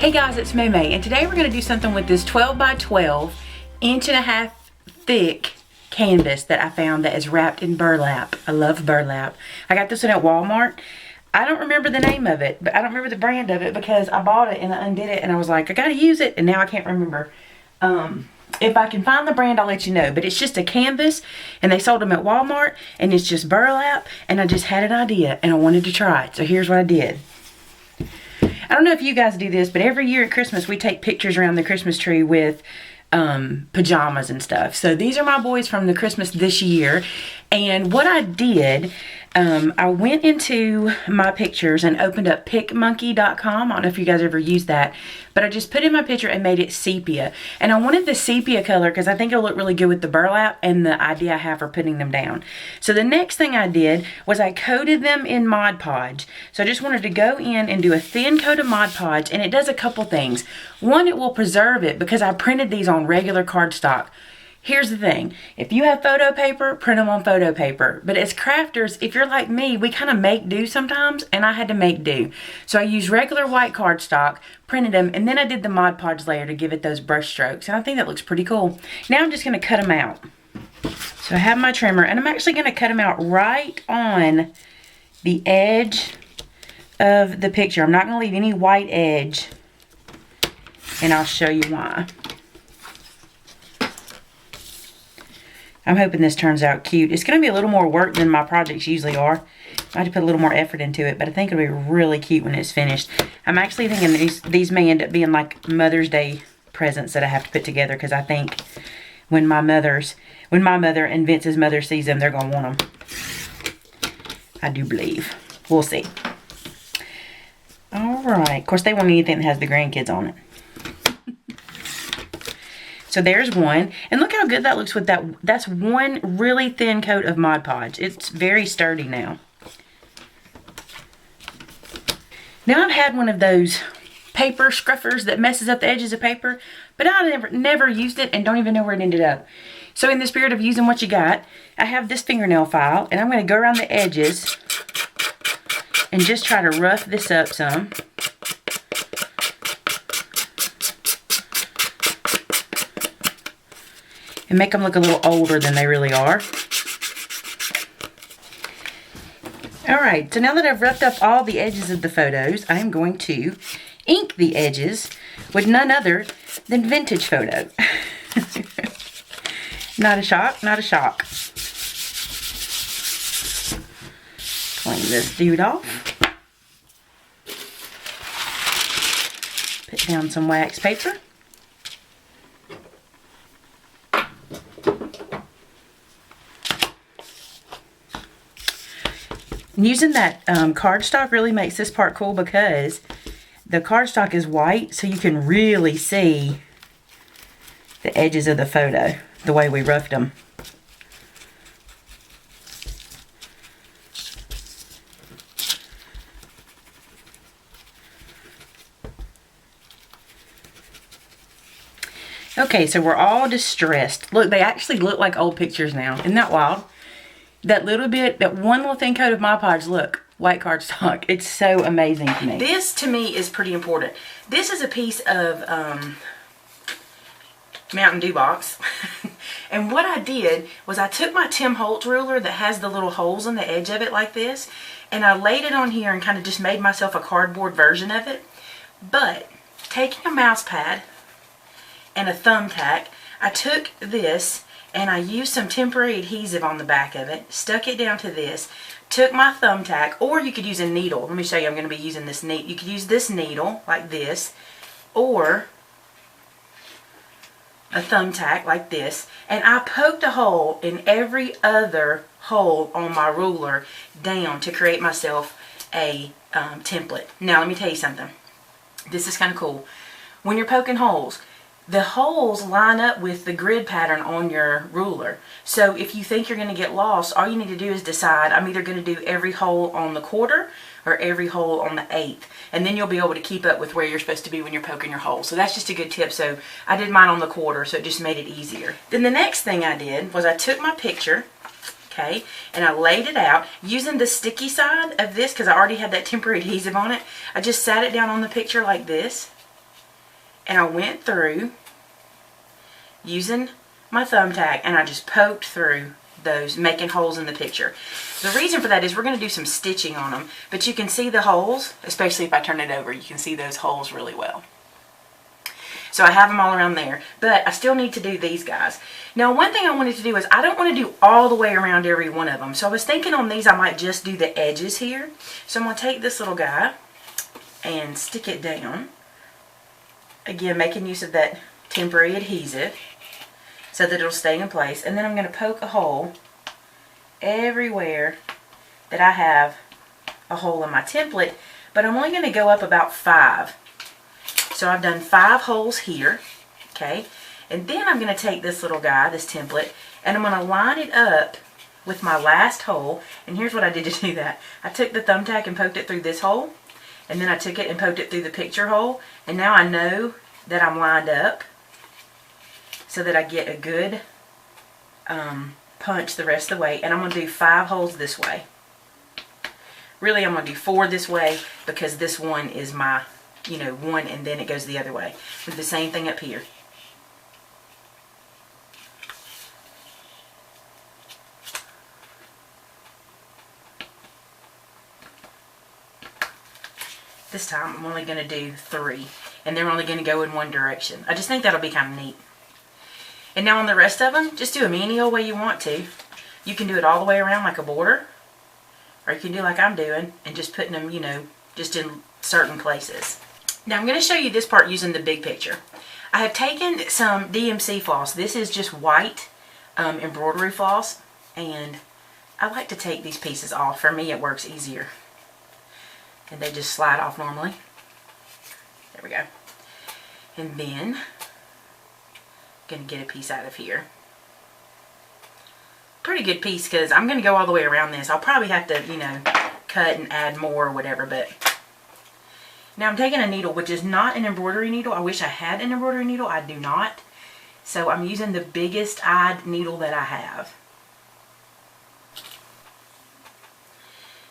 Hey guys, it's Moo and today we're going to do something with this 12 by 12 1.5 inch thick canvas that I found that is wrapped in burlap. I love burlap. I got this one at Walmart. I don't remember the name of it, but I don't remember the brand of it because I bought it and I undid it and I was like, I gotta use it, and now I can't remember. If I can find the brand, I'll let you know. But it's just a canvas and they sold them at Walmart and it's just burlap, and I just had an idea and I wanted to try it. So here's what I did. I don't know if you guys do this, but every year at Christmas we take pictures around the Christmas tree with pajamas and stuff. So these are my boys from the Christmas this year. And what I did, I went into my pictures and opened up PicMonkey.com. I don't know if you guys ever used that, but I just put in my picture and made it sepia. And I wanted the sepia color because I think it'll look really good with the burlap and the idea I have for putting them down. So the next thing I did was I coated them in Mod Podge. So I just wanted to go in and do a thin coat of Mod Podge, and it does a couple things. One, it will preserve it because I printed these on regular cardstock. Here's the thing, if you have photo paper, print them on photo paper. But as crafters, if you're like me, we kind of make do sometimes, and I had to make do. So I used regular white cardstock, printed them, and then I did the Mod Podge layer to give it those brush strokes. And I think that looks pretty cool. Now I'm just going to cut them out. So I have my trimmer, and I'm actually going to cut them out right on the edge of the picture. I'm not going to leave any white edge, and I'll show you why. I'm hoping this turns out cute. It's going to be a little more work than my projects usually are. I have to put a little more effort into it, but I think it'll be really cute when it's finished. I'm actually thinking these may end up being like Mother's Day presents that I have to put together, because I think when my mother and Vince's mother sees them, they're going to want them. I do believe. We'll see. All right. Of course, they want anything that has the grandkids on it. So there's one, and look how good that looks with that. That's one really thin coat of Mod Podge. It's very sturdy now. Now I've had one of those paper scruffers that messes up the edges of paper, but I never used it and don't even know where it ended up. So in the spirit of using what you got, I have this fingernail file, and I'm going to go around the edges and just try to rough this up some. And make them look a little older than they really are. Alright, so now that I've roughed up all the edges of the photos, I'm going to ink the edges with none other than Vintage Photo. Not a shock, not a shock. Clean this dude off. Put down some wax paper. Using that cardstock really makes this part cool because the cardstock is white, so you can really see the edges of the photo the way we roughed them. Okay, so we're all distressed. Look, they actually look like old pictures now. Isn't that wild? That little bit, that one little thin coat of Mod Podge, look, white cardstock. It's so amazing to me. This, to me, is pretty important. This is a piece of Mountain Dew box. And what I did was I took my Tim Holtz ruler that has the little holes in the edge of it like this, and I laid it on here and kind of just made myself a cardboard version of it. But taking a mouse pad and a thumbtack, I took this and I used some temporary adhesive on the back of it, stuck it down to this, took my thumbtack, or you could use a needle. Let me show you, I'm going to be using this needle. You could use this needle, like this, or a thumbtack, like this, and I poked a hole in every other hole on my ruler down to create myself a template. Now, let me tell you something. This is kind of cool. When you're poking holes, the holes line up with the grid pattern on your ruler. So if you think you're going to get lost, all you need to do is decide, I'm either going to do every hole on the quarter or every hole on the eighth. And then you'll be able to keep up with where you're supposed to be when you're poking your hole. So that's just a good tip. So I did mine on the quarter, so it just made it easier. Then the next thing I did was I took my picture, okay, and I laid it out using the sticky side of this because I already had that temporary adhesive on it. I just sat it down on the picture like this. and I went through using my thumbtack and I just poked through those, making holes in the picture. The reason for that is we're going to do some stitching on them, but you can see the holes, especially if I turn it over, you can see those holes really well. So I have them all around there, but I still need to do these guys. Now, one thing I wanted to do is I don't want to do all the way around every one of them. So I was thinking on these I might just do the edges here. So I'm going to take this little guy and stick it down. Again, making use of that temporary adhesive so that it'll stay in place. And then I'm going to poke a hole everywhere that I have a hole in my template, but I'm only going to go up about 5. So I've done 5 holes here, okay? And then I'm going to take this little guy, this template, and I'm going to line it up with my last hole. And here's what I did to do that. I took the thumbtack and poked it through this hole, and then I took it and poked it through the picture hole, and now I know that I'm lined up so that I get a good punch the rest of the way. And I'm going to do 5 holes this way. Really, I'm going to do 4 this way because this one is my, you know, one, and then it goes the other way. Do the same thing up here. This time I'm only going to do 3, and they're only going to go in one direction. I just think that'll be kind of neat. And now on the rest of them, just do them any old way you want to. You can do it all the way around like a border, or you can do like I'm doing and just putting them, you know, just in certain places. Now I'm going to show you this part using the big picture. I have taken some DMC floss. This is just white embroidery floss, and I like to take these pieces off. For me, it works easier. And they just slide off normally. There we go. And then I'm going to get a piece out of here. Pretty good piece because I'm going to go all the way around this. I'll probably have to, you know, cut and add more or whatever, but now I'm taking a needle, which is not an embroidery needle. I wish I had an embroidery needle. I do not. So I'm using the biggest eyed needle that I have.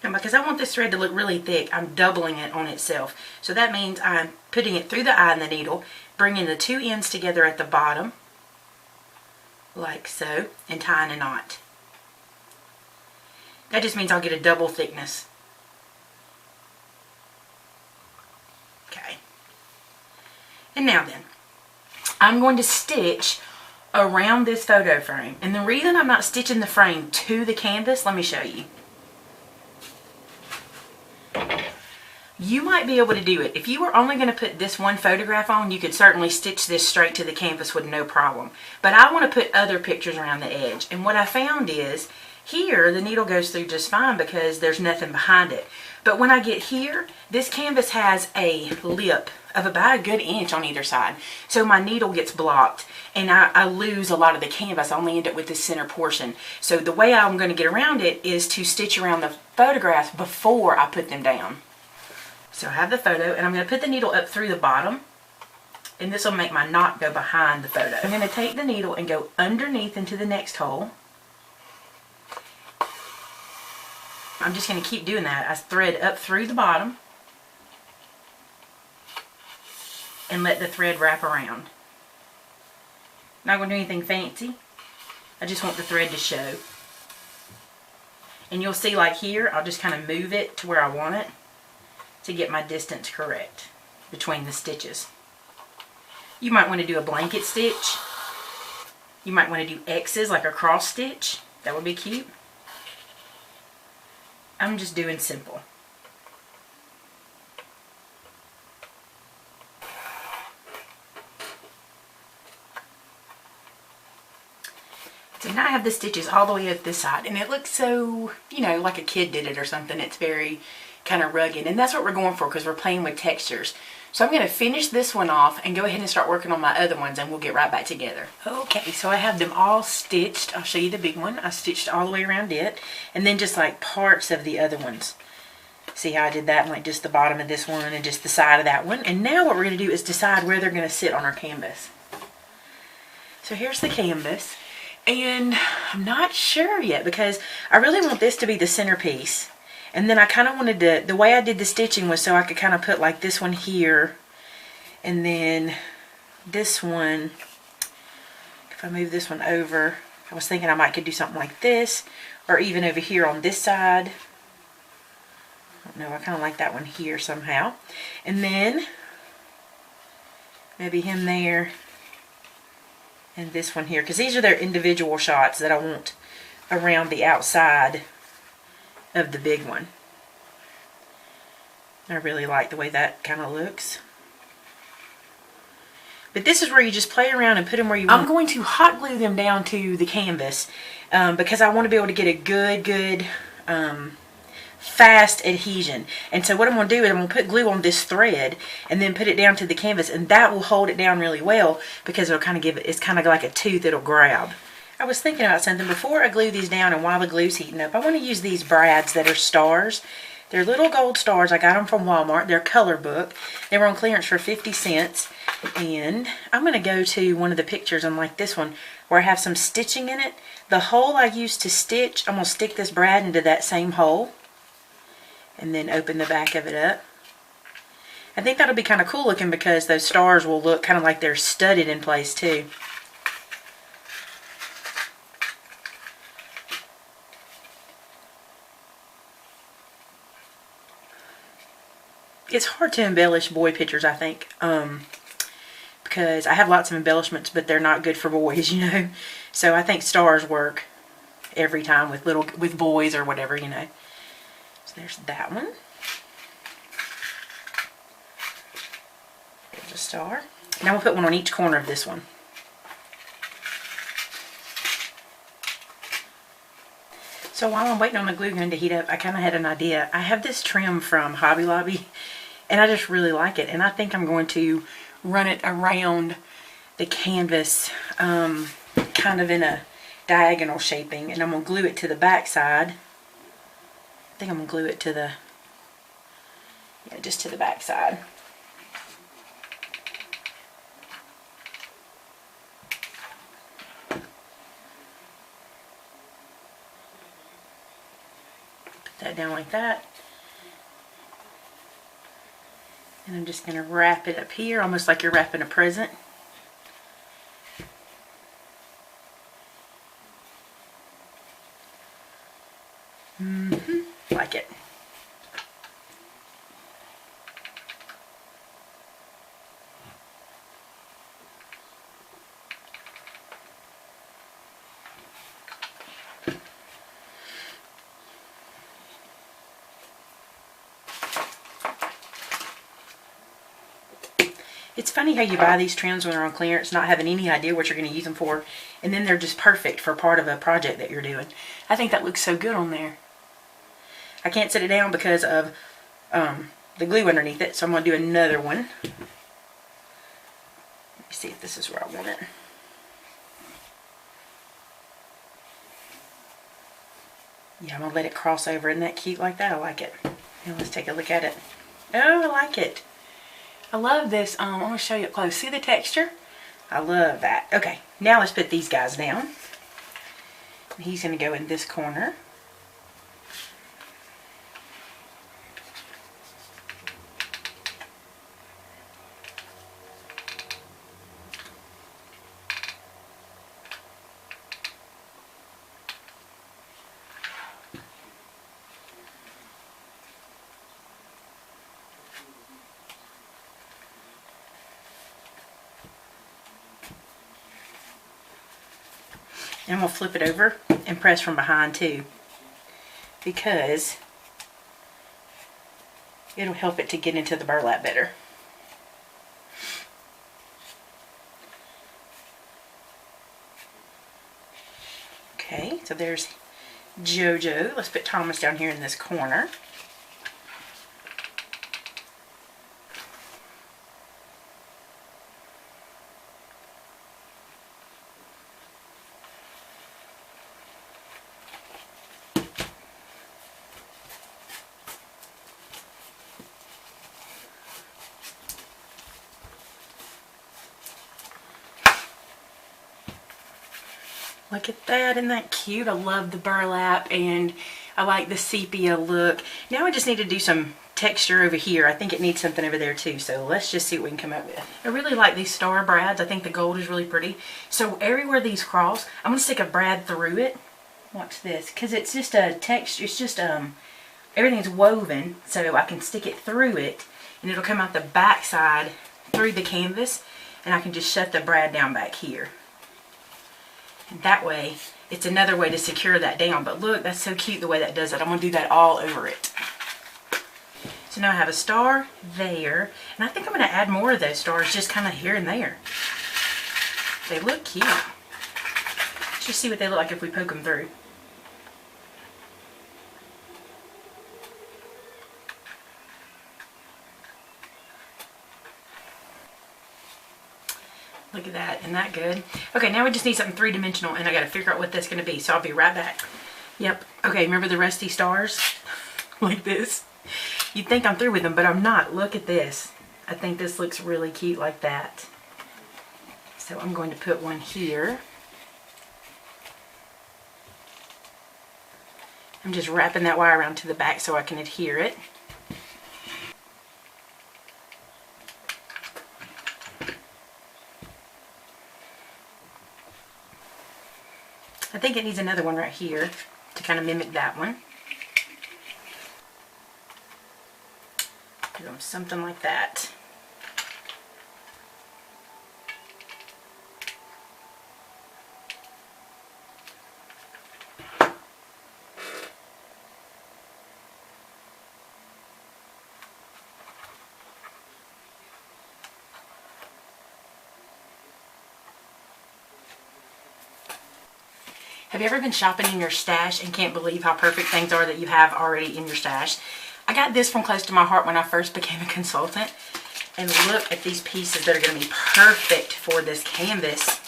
Now, because I want this thread to look really thick, I'm doubling it on itself. So that means I'm putting it through the eye in the needle, bringing the 2 ends together at the bottom, like so, and tying a knot. That just means I'll get a double thickness. Okay. And now then, I'm going to stitch around this photo frame. And the reason I'm not stitching the frame to the canvas, let me show you. You might be able to do it. If you were only going to put this one photograph on, you could certainly stitch this straight to the canvas with no problem. But I want to put other pictures around the edge. And what I found is, here the needle goes through just fine because there's nothing behind it. But when I get here, this canvas has a lip of about a good inch on either side. So my needle gets blocked and I lose a lot of the canvas. I only end up with this center portion. So the way I'm going to get around it is to stitch around the photographs before I put them down. So I have the photo, and I'm going to put the needle up through the bottom, and this will make my knot go behind the photo. I'm going to take the needle and go underneath into the next hole. I'm just going to keep doing that. I thread up through the bottom and let the thread wrap around. Not going to do anything fancy. I just want the thread to show. And you'll see, like here, I'll just kind of move it to where I want it to get my distance correct between the stitches. You might want to do a blanket stitch. You might want to do X's like a cross stitch. That would be cute. I'm just doing simple. So now I have the stitches all the way up this side, and it looks so, you know, like a kid did it or something. It's very kind of rugged, and that's what we're going for because we're playing with textures. So I'm going to finish this one off and go ahead and start working on my other ones, and we'll get right back together. Okay, so I have them all stitched. I'll show you the big one. I stitched all the way around it, and then just like parts of the other ones. See how I did that, like just the bottom of this one and just the side of that one. And now what we're going to do is decide where they're going to sit on our canvas. So here's the canvas, and I'm not sure yet because I really want this to be the centerpiece. And then I kind of wanted to, the way I did the stitching was so I could kind of put like this one here, and then this one, if I move this one over, I was thinking I might could do something like this, or even over here on this side. I don't know, I kind of like that one here somehow. And then maybe him there and this one here, because these are their individual shots that I want around the outside of the big one. I really like the way that kind of looks. But this is where you just play around and put them where you want. I'm going to hot glue them down to the canvas because I want to be able to get a good fast adhesion. And so what I'm going to do is I'm going to put glue on this thread and then put it down to the canvas, and that will hold it down really well because it'll kind of give it, it's kind of like a tooth it'll grab. I was thinking about something before I glue these down, and while the glue's heating up, I want to use these brads that are stars. They're little gold stars. I got them from Walmart. They're color book. They were on clearance for 50 cents. And I'm going to go to one of the pictures, unlike this one, where I have some stitching in it. The hole I used to stitch, I'm going to stick this brad into that same hole and then open the back of it up. I think that'll be kind of cool looking because those stars will look kind of like they're studded in place too. It's hard to embellish boy pictures, I think, because I have lots of embellishments, but they're not good for boys, you know. So I think stars work every time with boys or whatever, you know. So there's that one. There's a star. And I'm going to put one on each corner of this one. So while I'm waiting on the glue gun to heat up, I kind of had an idea. I have this trim from Hobby Lobby, and I just really like it. And I think I'm going to run it around the canvas, kind of in a diagonal shaping. And I'm going to glue it to the back side. I think I'm going to glue it to the, yeah, just to the back side. That down like that, and I'm just going to wrap it up here almost like you're wrapping a present. Like it. It's funny how you buy these trims when they're on clearance, not having any idea what you're going to use them for, and then they're just perfect for part of a project that you're doing. I think that looks so good on there. I can't set it down because of the glue underneath it, so I'm going to do another one. Let me see if this is where I want it. Yeah, I'm going to let it cross over. Isn't that cute like that? I like it. Now let's take a look at it. Oh, I like it. I love this. I'm going to show you up close. See the texture? I love that. Okay, now let's put these guys down. He's going to go in this corner. And I'm going to flip it over and press from behind too, because it'll help it to get into the burlap better. Okay, so there's Jojo. Let's put Thomas down here in this corner. Look at that, isn't that cute? I love the burlap, and I like the sepia look. Now I just need to do some texture over here. I think it needs something over there too, so let's just see what we can come up with. I really like these star brads. I think the gold is really pretty. So everywhere these cross, I'm going to stick a brad through it. Watch this, because it's just a texture, it's just everything's woven, so I can stick it through it and it'll come out the back side through the canvas, and I can just shut the brad down back here. And that way, it's another way to secure that down. But look, that's so cute the way that does it. I'm going to do that all over it. So now I have a star there, and I think I'm going to add more of those stars just kind of here and there. They look cute. Let's just see what they look like if we poke them through. Look at that. Isn't that good? Okay, now we just need something three-dimensional, and I got to figure out what that's going to be, so I'll be right back. Yep. Okay, remember the rusty stars? Like this? You'd think I'm through with them, but I'm not. Look at this. I think this looks really cute like that. So I'm going to put one here. I'm just wrapping that wire around to the back so I can adhere it. I think it needs another one right here to kind of mimic that one. Do something like that. Have you ever been shopping in your stash and can't believe how perfect things are that you have already in your stash? I got this from close to my heart when I first became a consultant. And look at these pieces that are going to be perfect for this canvas.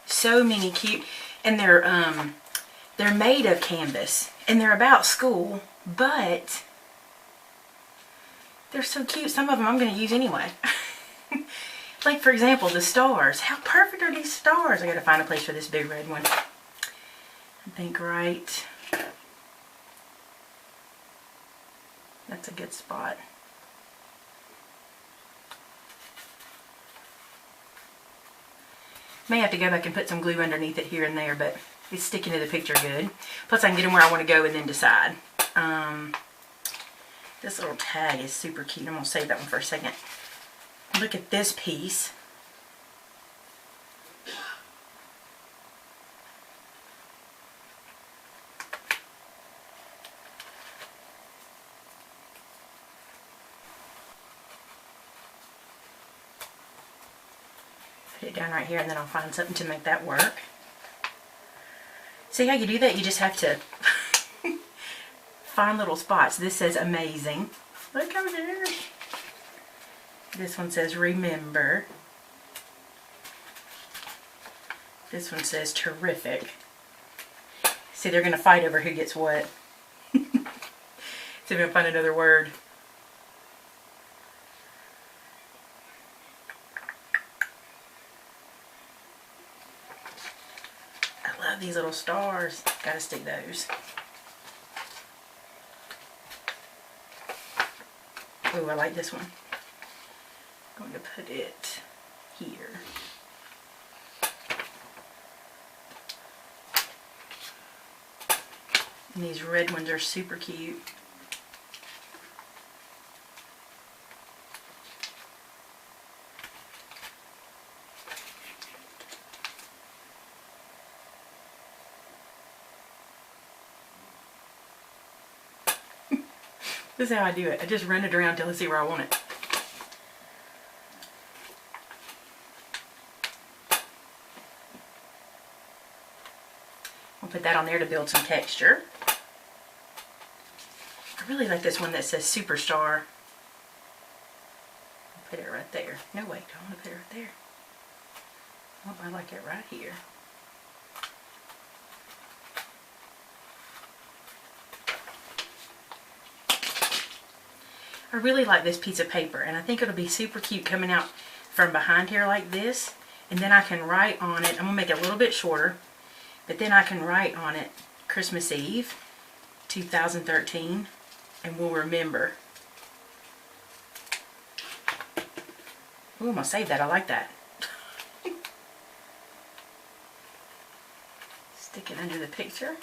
So many cute, and they're made of canvas, and they're about school, but they're so cute. Some of them I'm going to use anyway. Like, for example, the stars. How perfect are these stars? I got to find a place for this big red one. I think right. That's a good spot. May have to go back and put some glue underneath it here and there, but it's sticking to the picture good. Plus, I can get them where I want to go and then decide. This little tag is super cute. I'm going to save that one for a second. Look at this piece. Put it down right here, and then I'll find something to make that work. See how you do that? You just have to find little spots. This says amazing. Look over there. This one says remember. This one says terrific. See, they're going to fight over who gets what. See if I can find another word. I love these little stars. Gotta stick those. Oh, I like this one. I'm going to put it here. And these red ones are super cute. This is how I do it. I just run it around until I see where I want it. I'll put that on there to build some texture. I really like this one that says Superstar. I'll put it right there. No, wait, I want to put it right there. Oh, I like it right here. I really like this piece of paper, and I think it'll be super cute coming out from behind here like this. And then I can write on it. I'm going to make it a little bit shorter, but then I can write on it Christmas Eve 2013, and we'll remember. Ooh, I'm gonna save that. I like that. Stick it under the picture,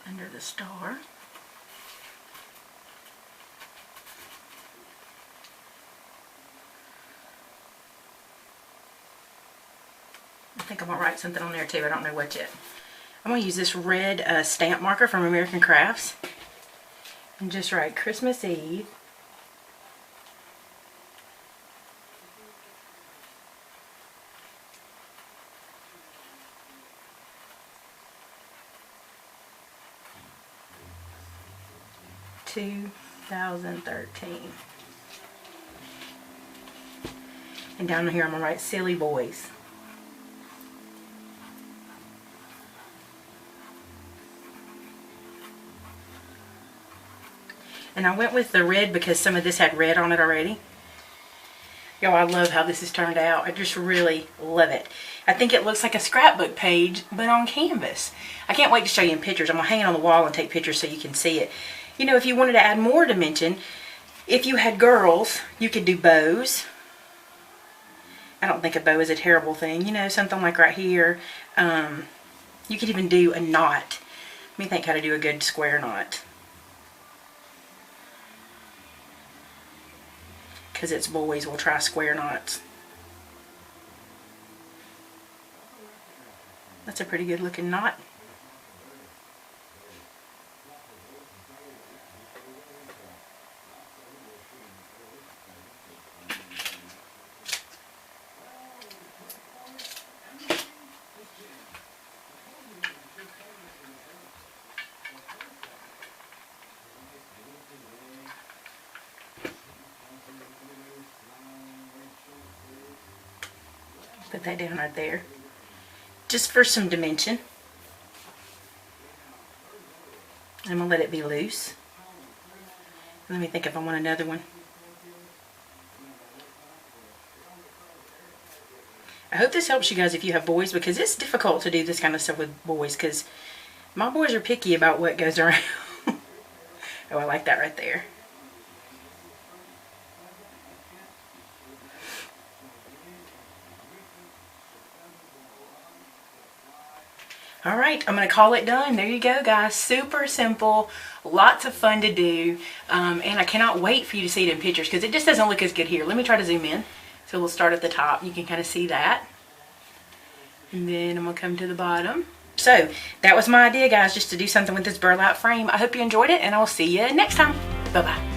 under the star. I think I'm gonna write something on there too. I don't know what yet. I'm gonna use this red stamp marker from American Crafts and just write Christmas Eve. (2013). And down here I'm gonna write Silly Boys. And I went with the red because some of this had red on it already. Yo, I love how this has turned out. I just really love it. I think it looks like a scrapbook page, but on canvas. I can't wait to show you in pictures. I'm gonna hang it on the wall and take pictures so you can see it. You know, if you wanted to add more dimension, if you had girls, you could do bows. I don't think a bow is a terrible thing. You know, something like right here. You could even do a knot. Let me think how to do a good square knot. Because it's boys, we'll try square knots. That's a pretty good looking knot. Put that down right there, just for some dimension. I'm gonna let it be loose. Let me think if I want another one. I hope this helps you guys if you have boys, because it's difficult to do this kind of stuff with boys, because my boys are picky about what goes around. Oh, I like that right there. Alright, I'm going to call it done. There you go, guys. Super simple. Lots of fun to do. And I cannot wait for you to see it in pictures, because it just doesn't look as good here. Let me try to zoom in. So we'll start at the top. You can kind of see that. And then I'm going to come to the bottom. So that was my idea, guys, just to do something with this burlap frame. I hope you enjoyed it, and I'll see you next time. Bye-bye.